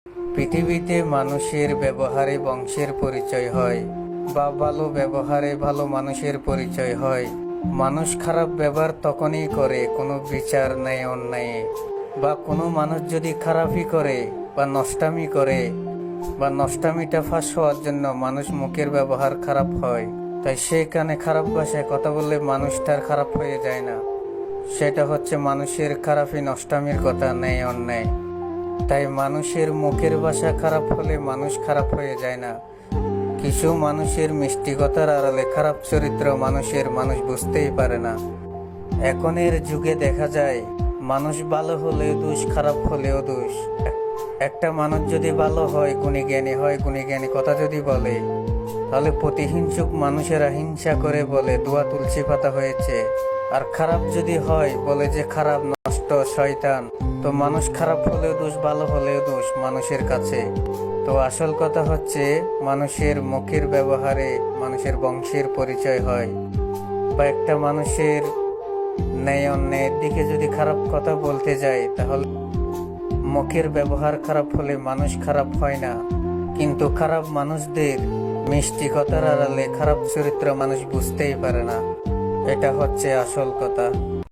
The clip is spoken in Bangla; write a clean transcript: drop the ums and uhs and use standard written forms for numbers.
পৃথিবীতে মানুষের ব্যবহারে বংশের পরিচয় হয়, বা ভালো ব্যবহারে ভালো মানুষের পরিচয় হয়। মানুষ খারাপ ব্যবহার তখনই করে কোনো বিচার নেই অন্যায়ে, বা কোনো মানুষ যদি খারাপই করে বা নষ্টামি করে, বা নষ্টামিটা ফাঁস হওয়ার জন্য মানুষ মুখের ব্যবহার খারাপ হয়। তাই সেখানে খারাপ ভাষায় কথা বললে মানুষটার খারাপ হয়ে যায় না। সেটা হচ্ছে মানুষের খারাপই নষ্টামির কথা নেই অন্যায়। তাই মানুষের মুখের ভাষা খারাপ হলে মানুষ খারাপ হয়ে যায় না। কিছু মানুষের মিষ্টি কথার আড়ালে খারাপ চরিত্র মানুষ বুঝতেই পারে না। এখনের যুগে দেখা যায় মানুষ ভালো হলেও দোষ, খারাপ হলেও দোষ। একটা মানুষ যদি ভালো হয়, গুণী জ্ঞানী হয়, গুণী জ্ঞানী কথা যদি বলে, তাহলে প্রতিহিংসুক মানুষেরা হিংসা করে বলে দোয়া তুলসী পাতা হয়েছে। আর খারাপ যদি হয় বলে যে খারাপ, নষ্ট, শয়তান। তো মানুষ খারাপ হলেও দোষ, ভালো হলেও দোষ মানুষের কাছে। তো আসল কথা হচ্ছে মানুষের মুখের ব্যবহারে মানুষের বংশের পরিচয় হয়। বা একটা মানুষের ন্যায় অন্যায়ের দিকে যদি খারাপ কথা বলতে যায়, তাহলে মুখের ব্যবহার খারাপ হলে মানুষ খারাপ হয় না। কিন্তু খারাপ মানুষদের মিষ্টি কথার আড়ালে খারাপ চরিত্র মানুষ বুঝতেই পারে না। এটা হচ্ছে আসল কথা।